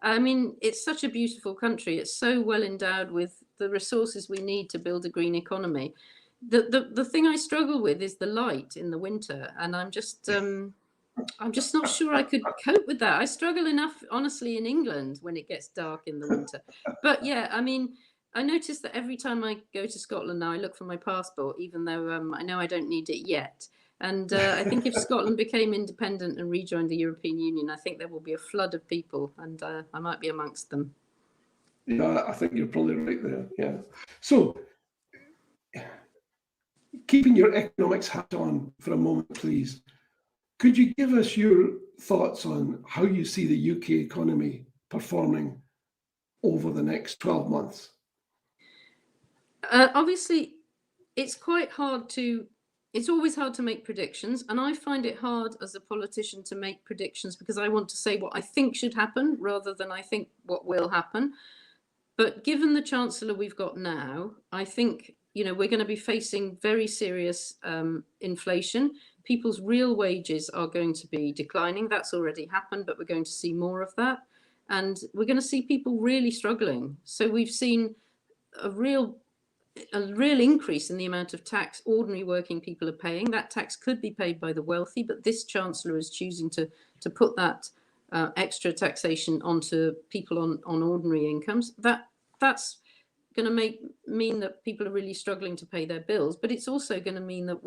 I mean, it's such a beautiful country. It's so well endowed with the resources we need to build a green economy. The thing I struggle with is the light in the winter, and I'm just not sure I could cope with that. I struggle enough, honestly, in England when it gets dark in the winter. But yeah, I mean, I notice that every time I go to Scotland now, I look for my passport, even though I know I don't need it yet. And I think if Scotland became independent and rejoined the European Union, I think there will be a flood of people, and I might be amongst them. Yeah, I think you're probably right there. Yeah. So, keeping your economics hat on for a moment, please, could you give us your thoughts on how you see the UK economy performing over the next 12 months? Obviously, it's quite hard to, it's always hard to make predictions. And I find it hard as a politician to make predictions, because I want to say what I think should happen rather than I think what will happen. But given the Chancellor we've got now, I think, you know, we're going to be facing very serious inflation. People's real wages are going to be declining. That's already happened, but we're going to see more of that. And we're going to see people really struggling. So we've seen a real increase in the amount of tax ordinary working people are paying. That tax could be paid by the wealthy, but this Chancellor is choosing to put that extra taxation onto people on ordinary incomes. That's going to mean that people are really struggling to pay their bills, but it's also going to mean that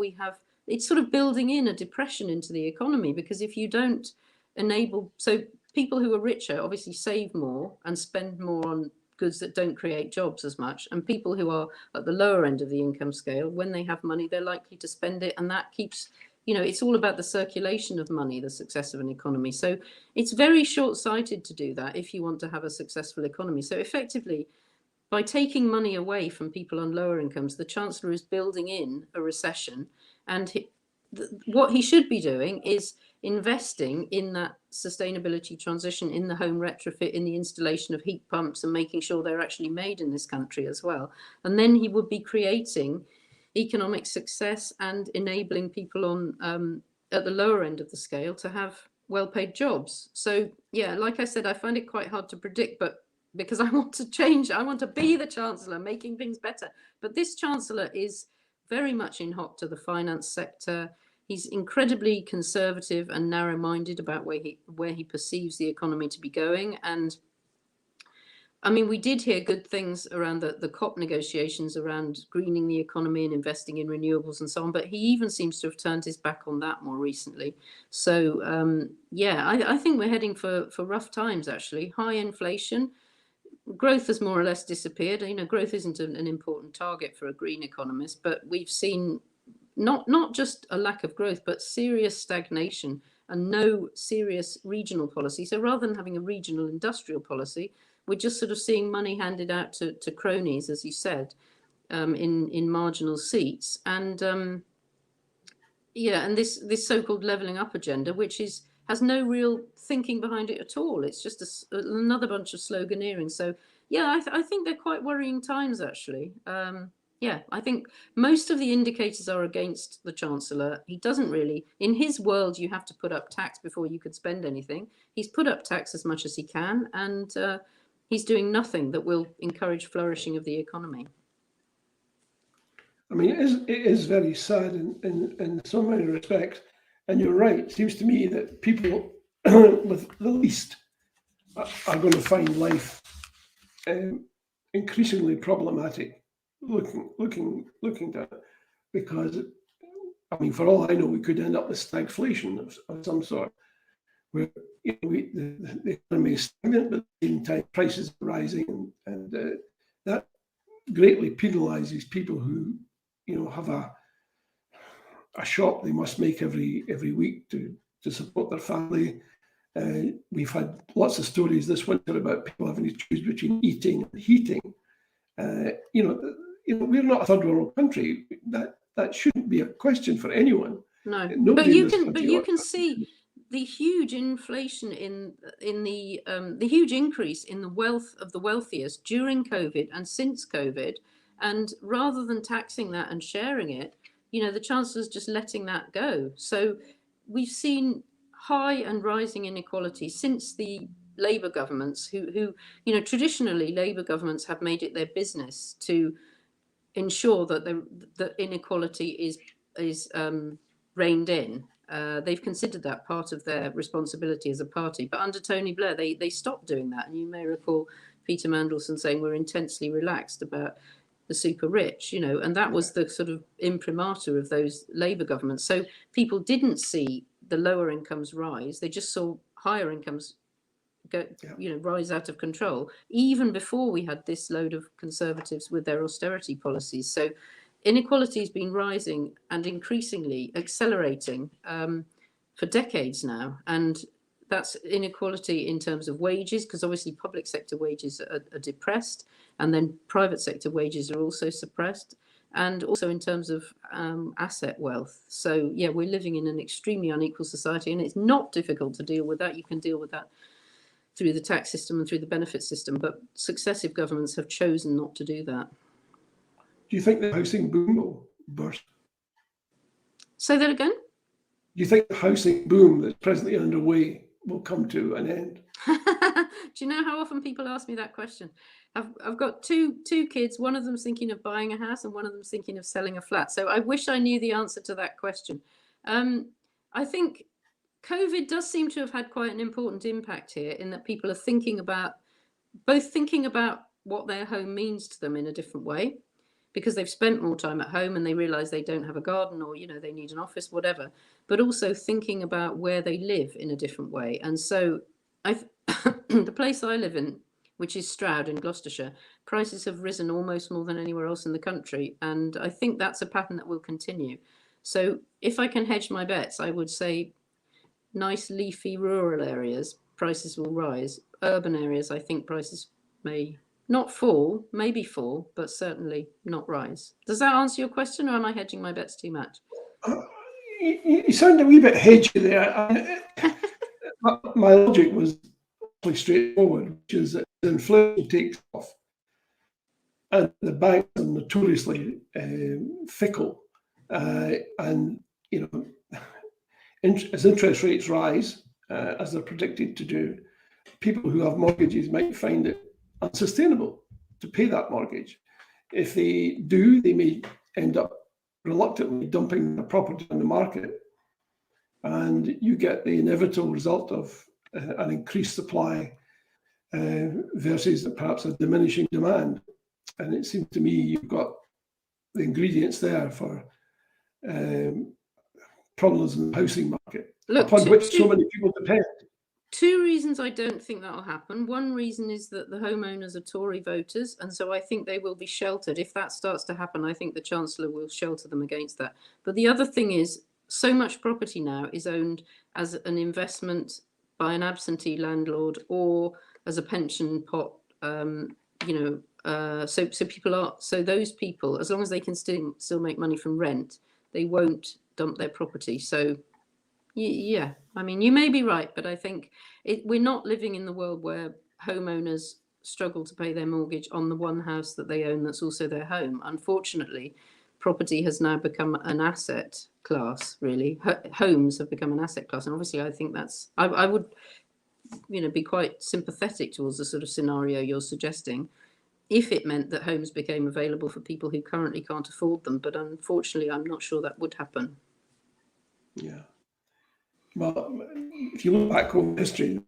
it's sort of building in a depression into the economy, because if you don't enable, so people who are richer obviously save more and spend more on goods that don't create jobs as much, and people who are at the lower end of the income scale, when they have money, they're likely to spend it, and that keeps, you know, it's all about the circulation of money, the success of an economy. So it's very short-sighted to do that if you want to have a successful economy. So effectively, by taking money away from people on lower incomes, the Chancellor is building in a recession, and what he should be doing is investing in that sustainability transition, in the home retrofit, in the installation of heat pumps, and making sure they're actually made in this country as well. And then he would be creating economic success and enabling people on at the lower end of the scale to have well-paid jobs. So yeah, like I said, I find it quite hard to predict, but because I want to change, I want to be the Chancellor, making things better. But this Chancellor is very much in hot to the finance sector. He's incredibly conservative and narrow-minded about where he perceives the economy to be going. And I mean, we did hear good things around the COP negotiations around greening the economy and investing in renewables and so on, but he even seems to have turned his back on that more recently. So yeah, I think we're heading for rough times, actually. High inflation, growth has more or less disappeared. You know, growth isn't an important target for a green economist, but we've seen not just a lack of growth, but serious stagnation and no serious regional policy. So rather than having a regional industrial policy, we're just sort of seeing money handed out to cronies, as you said, in marginal seats. And yeah, and this so-called levelling up agenda, which has no real thinking behind it at all. It's just another bunch of sloganeering. So yeah, I think they're quite worrying times, actually. Yeah, I think most of the indicators are against the Chancellor. He doesn't really, in his world, you have to put up tax before you could spend anything. He's put up tax as much as he can, and he's doing nothing that will encourage flourishing of the economy. I mean, it is very sad in so many respects. And you're right. It seems to me that people with the least are going to find life increasingly problematic looking at it, because I mean, for all I know, we could end up with stagflation of some sort, where the economy is stagnant, but at the same time prices are rising, and that greatly penalises people who have a shop they must make every week to support their family. We've had lots of stories this winter about people having to choose between eating and heating. We're not a third world country. That shouldn't be a question for anyone. No, Nobody but you can see the huge inflation in the huge increase in the wealth of the wealthiest during COVID and since COVID. And rather than taxing that and sharing it, the Chancellor's just letting that go. So we've seen high and rising inequality since the Labour governments, who traditionally Labour governments have made it their business to ensure that the inequality is reined in. They've considered that part of their responsibility as a party. But under Tony Blair, they stopped doing that. And you may recall Peter Mandelson saying we're intensely relaxed about the super rich, and that was the sort of imprimatur of those Labour governments. So people didn't see the lower incomes rise. They just saw higher incomes rise out of control, even before we had this load of Conservatives with their austerity policies. So inequality has been rising and increasingly accelerating for decades now. And that's inequality in terms of wages, because obviously public sector wages are depressed, and then private sector wages are also suppressed, and also in terms of asset wealth. So yeah, we're living in an extremely unequal society, and it's not difficult to deal with that. You can deal with that through the tax system and through the benefit system, but successive governments have chosen not to do that. Do you think the housing boom will burst? Say that again? Do you think the housing boom that's presently underway will come to an end? Do you know how often people ask me that question? I've got two kids. One of them's thinking of buying a house and one of them's thinking of selling a flat. So I wish I knew the answer to that question. I think COVID does seem to have had quite an important impact here, in that people are thinking about what their home means to them in a different way, because they've spent more time at home and they realize they don't have a garden, or they need an office, whatever, but also thinking about where they live in a different way. And so the place I live in, which is Stroud in Gloucestershire, prices have risen almost more than anywhere else in the country, and I think that's a pattern that will continue. So if I can hedge my bets, I would say nice leafy rural areas, prices will rise. Urban areas, I think prices may not fall, maybe fall, but certainly not rise. Does that answer your question, or am I hedging my bets too much? You sound a wee bit hedgy there. My logic was pretty straightforward, which is that inflation takes off and the banks are notoriously fickle, and as interest rates rise, as they're predicted to do, people who have mortgages might find it unsustainable to pay that mortgage. If they do, they may end up reluctantly dumping the property on the market, and you get the inevitable result of an increased supply versus perhaps a diminishing demand. And it seems to me you've got the ingredients there for problems in the housing market, upon which so many people depend. Two reasons I don't think that will happen. One reason is that the homeowners are Tory voters, and so I think they will be sheltered. If that starts to happen, I think the Chancellor will shelter them against that. But the other thing is, so much property now is owned as an investment by an absentee landlord or as a pension pot. So those people, as long as they can still make money from rent, they won't dump their property. So yeah, I mean, you may be right, but I think we're not living in the world where homeowners struggle to pay their mortgage on the one house that they own that's also their home. Unfortunately, property has now become an asset class, really. Homes have become an asset class. And obviously, I think I would be quite sympathetic towards the sort of scenario you're suggesting, if it meant that homes became available for people who currently can't afford them. But unfortunately, I'm not sure that would happen. Yeah. Well, if you look back over history,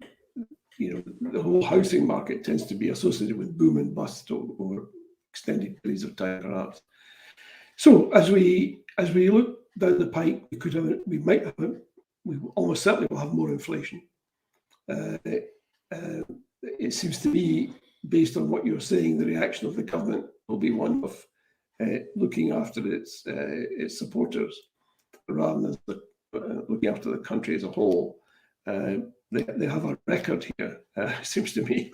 the whole housing market tends to be associated with boom and bust over extended periods of time, perhaps. So as we look down the pike, we almost certainly will have more inflation. It seems to be, based on what you're saying, the reaction of the government will be one of looking after its supporters rather than looking after the country as a whole. They have a record here, it seems to me.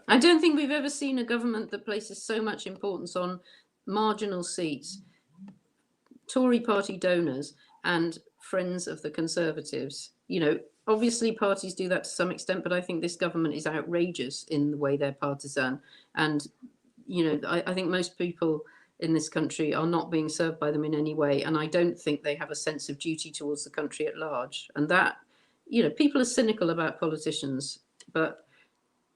I don't think we've ever seen a government that places so much importance on marginal seats, Tory party donors and friends of the Conservatives. You know, obviously parties do that to some extent, but I think this government is outrageous in the way they're partisan. And, you know, I think most people in this country are not being served by them in any way. And I don't think they have a sense of duty towards the country at large. And that, you know, people are cynical about politicians, but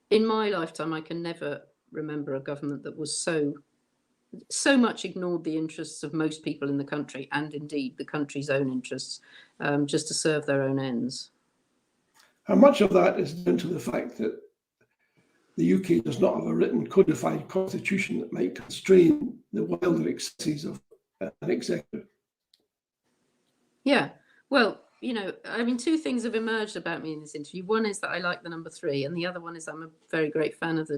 in my lifetime, I can never remember a government that was so much ignored the interests of most people in the country, and indeed the country's own interests, just to serve their own ends. How much of that is down to the fact that the UK does not have a written codified constitution that might constrain the wilder excesses of an executive? Yeah, well, you know, I mean, two things have emerged about me in this interview. One is that I like the number 3, and the other one is I'm a very great fan of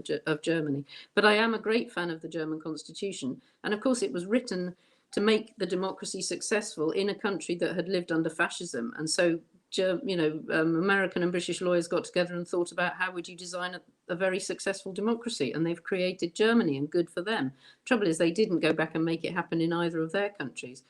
Germany. But I am a great fan of the German constitution. And of course, it was written to make the democracy successful in a country that had lived under fascism. And so, you know, American and British lawyers got together and thought about how would you design a very successful democracy, and they've created Germany, and good for them. Trouble is, they didn't go back and make it happen in either of their countries.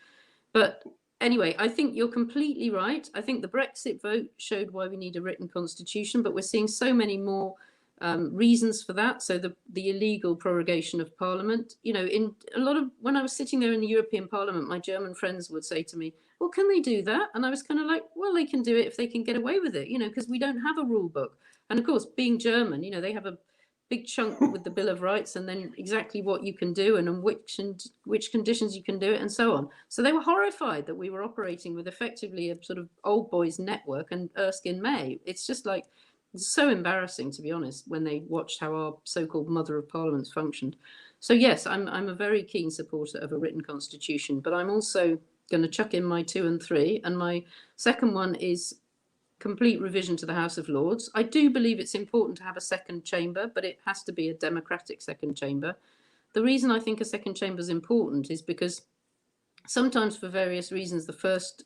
But anyway, I think you're completely right. I think the Brexit vote showed why we need a written constitution, but we're seeing so many more reasons for that. So the illegal prorogation of Parliament, you know, in a lot of, when I was sitting there in the European Parliament, my German friends would say to me, well, can they do that? And I was kind of like, well, they can do it if they can get away with it, you know, because we don't have a rule book. And of course, being German, you know, they have a big chunk with the Bill of Rights, and then exactly what you can do and which conditions you can do it, and so on. So they were horrified that we were operating with effectively a sort of old boys network and Erskine May. It's just like, it's so embarrassing, to be honest, when they watched how our so-called mother of parliaments functioned. So yes, I'm a very keen supporter of a written constitution, but I'm also going to chuck in my 2 and 3, and my second one is complete revision to the House of Lords. I do believe it's important to have a second chamber, but it has to be a democratic second chamber. The reason I think a second chamber is important is because sometimes, for various reasons, the first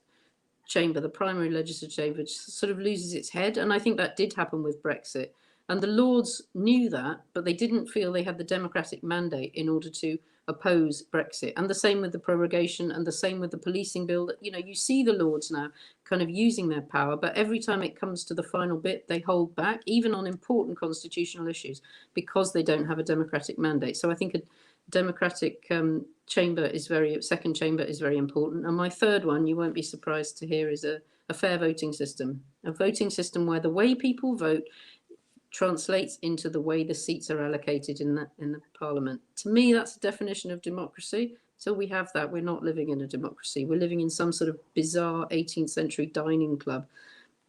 chamber, the primary legislative chamber, sort of loses its head. And I think that did happen with Brexit. And the Lords knew that, but they didn't feel they had the democratic mandate in order to oppose Brexit. And the same with the prorogation, and the same with the policing bill. That, you know, you see the Lords now kind of using their power, but every time it comes to the final bit, they hold back, even on important constitutional issues, because they don't have a democratic mandate. So I think a democratic second chamber is very important. And my third one, you won't be surprised to hear, is a fair voting system. A voting system where the way people vote translates into the way the seats are allocated in the Parliament. To me, that's the definition of democracy. So we have that. We're not living in a democracy. We're living in some sort of bizarre 18th century dining club.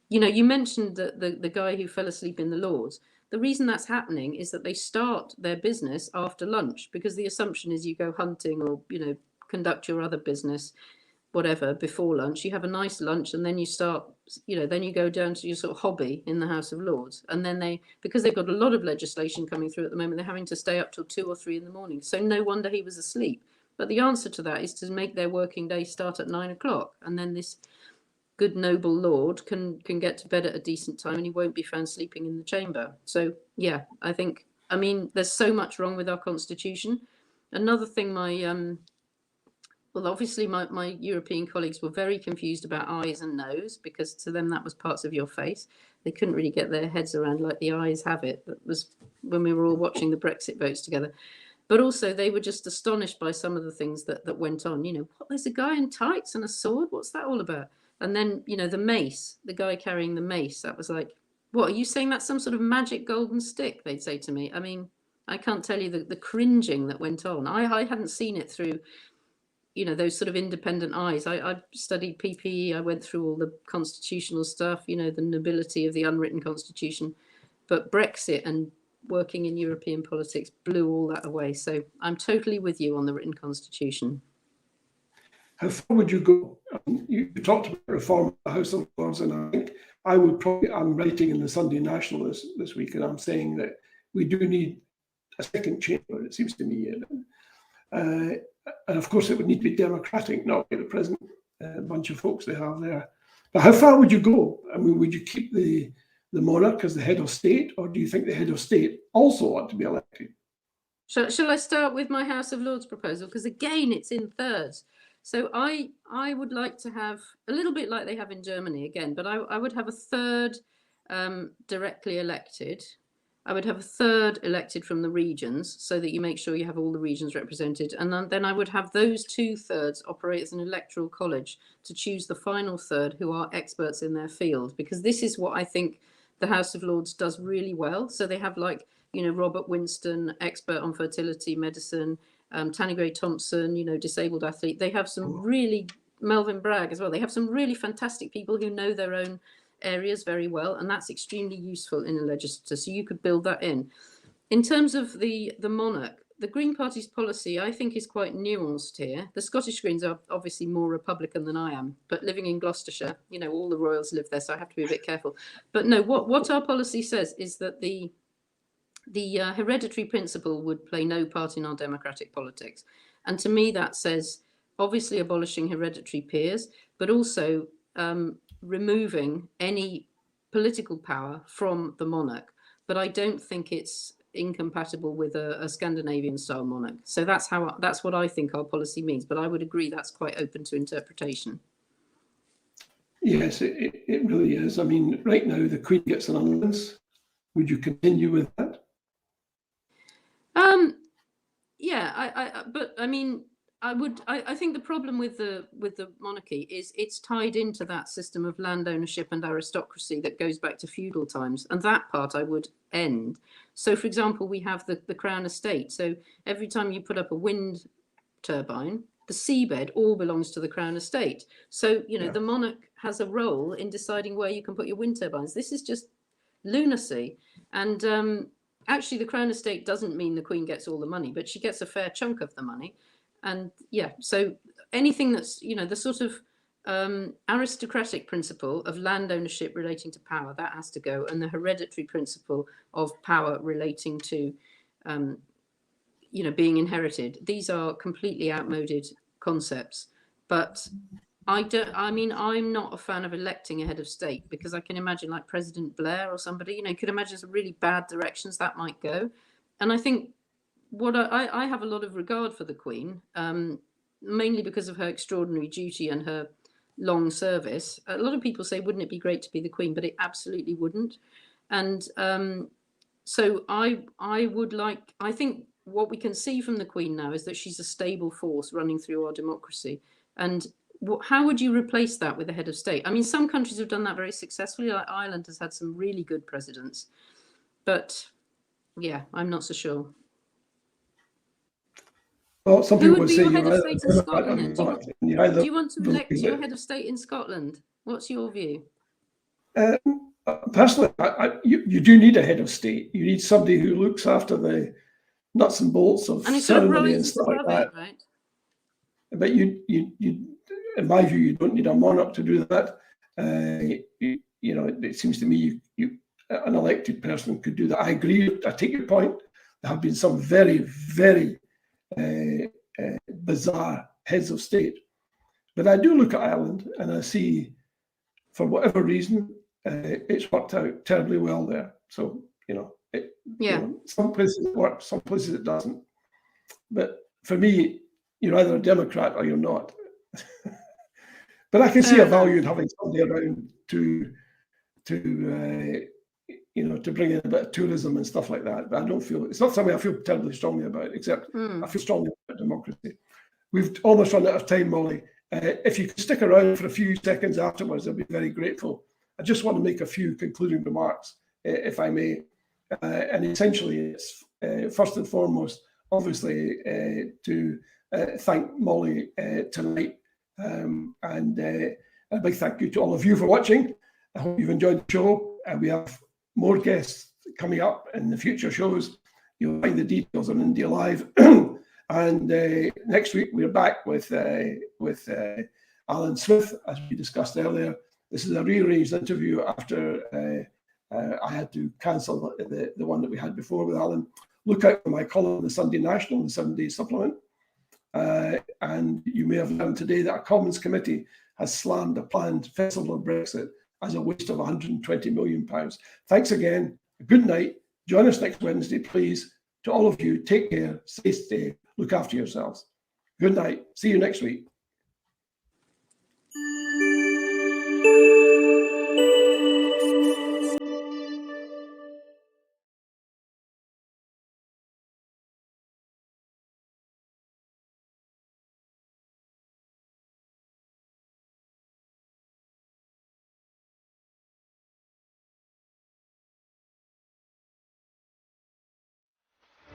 You know, you mentioned the guy who fell asleep in the Lords. The reason that's happening is that they start their business after lunch, because the assumption is you go hunting or, you know, conduct your other business, whatever, before lunch. You have a nice lunch, and then you start, you know, then you go down to your sort of hobby in the House of Lords. And then because they've got a lot of legislation coming through at the moment, they're having to stay up till 2 or 3 in the morning. So no wonder he was asleep. But the answer to that is to make their working day start at 9 o'clock. And then this good noble lord can get to bed at a decent time, and he won't be found sleeping in the chamber. So yeah, I mean, there's so much wrong with our constitution. Another thing, well, obviously my European colleagues were very confused about eyes and nose, because to them that was parts of your face. They couldn't really get their heads around, like, the eyes have it. That was when we were all watching the Brexit votes together. But also they were just astonished by some of the things that went on. You know, what, there's a guy in tights and a sword? What's that all about? And then, you know, the mace, the guy carrying the mace, that was like, what, are you saying that's some sort of magic golden stick? They'd say to me. I mean, I can't tell you the cringing that went on. I hadn't seen it through, you know, those sort of independent eyes. I studied PPE. I went through all the constitutional stuff, you know, the nobility of the unwritten constitution. But Brexit and working in European politics blew all that away. So I'm totally with you on the written constitution. How far would you go? You talked about reform of the House of Lords, and I think I'm writing in the Sunday National this week, and I'm saying that we do need a second chamber, it seems to me. And of course, it would need to be democratic, not like the present bunch of folks they have there. But how far would you go? I mean, would you keep the monarch as the head of state, or do you think the head of state also ought to be elected? Shall I start with my House of Lords proposal? Because again, it's in thirds. So I would like to have a little bit like they have in Germany again, but I would have a third directly elected. I would have a third elected from the regions, so that you make sure you have all the regions represented. And then I would have those 2/3 operate as an electoral college to choose the final third, who are experts in their field, because this is what I think the House of Lords does really well. So they have, like, you know, Robert Winston, expert on fertility medicine, Tanny Gray Thompson, you know, disabled athlete. They have some really, Melvin Bragg as well. They have some really fantastic people who know their own areas very well, and that's extremely useful in a legislature. So you could build that in. In terms of the monarch, the Green Party's policy, I think, is quite nuanced here. The Scottish Greens are obviously more Republican than I am, but living in Gloucestershire, you know, all the royals live there, so I have to be a bit careful. But no, what our policy says is that the hereditary principle would play no part in our democratic politics. And to me, that says obviously abolishing hereditary peers, but also removing any political power from the monarch. But I don't think it's incompatible with a Scandinavian style monarch. So that's what I think our policy means. But I would agree that's quite open to interpretation. Yes, it really is. I mean, right now the Queen gets an allowance. Would you continue with that? Yeah, but I mean, I think the problem with the monarchy is it's tied into that system of land ownership and aristocracy that goes back to feudal times, and that part I would end. So, for example, we have the Crown Estate. So every time you put up a wind turbine, the seabed all belongs to the Crown Estate. So, you know, the monarch has a role in deciding where you can put your wind turbines. This is just lunacy. And actually, the Crown Estate doesn't mean the Queen gets all the money, but she gets a fair chunk of the money. And yeah, so anything that's, you know, the sort of aristocratic principle of land ownership relating to power, that has to go. And the hereditary principle of power relating to, you know, being inherited. These are completely outmoded concepts. But I mean, I'm not a fan of electing a head of state, because I can imagine, like President Blair or somebody, you know, you could imagine some really bad directions that might go. And I think what I have a lot of regard for the Queen, mainly because of her extraordinary duty and her long service. A lot of people say, wouldn't it be great to be the Queen? But it absolutely wouldn't. And so I would like, I think what we can see from the Queen now is that she's a stable force running through our democracy. And how would you replace that with a head of state? I mean, some countries have done that very successfully. Like Ireland has had some really good presidents. But yeah, I'm not so sure. Well, some people would say your head of state in Scotland? Do you want to elect your head of state in Scotland? What's your view? Personally, you do need a head of state. You need somebody who looks after the nuts and bolts of ceremony and stuff like that. Right? But you, in my view, you don't need a monarch to do that. You know, it seems to me an elected person could do that. I agree. I take your point. There have been some very, very bizarre heads of state. But I do look at Ireland and I see, for whatever reason, it's worked out terribly well there. So, you know, you know, some places it works, some places it doesn't. But for me, you're either a Democrat or you're not. But I can see a value in having somebody around to you know, to bring in a bit of tourism and stuff like that. But I don't feel, it's not something I feel terribly strongly about, except I feel strongly about democracy. We've almost run out of time, Molly. If you could stick around for a few seconds afterwards, I'd be very grateful. I just want to make a few concluding remarks, if I may. And essentially, it's first and foremost, obviously, to thank Molly tonight. And a big thank you to all of you for watching. I hope you've enjoyed the show. And we have more guests coming up in the future shows. You'll find the details on India Live. And next week we're back with Alan Smith, as we discussed earlier. This is a rearranged interview after I had to cancel the one that we had before with Alan. Look out for my column in the Sunday National, the 7-day supplement. And you may have learned today that a Commons committee has slammed a planned festival of Brexit as a waste of £120 million. Thanks again. Good night. Join us next Wednesday, please. To all of you, take care, stay safe, look after yourselves. Good night. See you next week.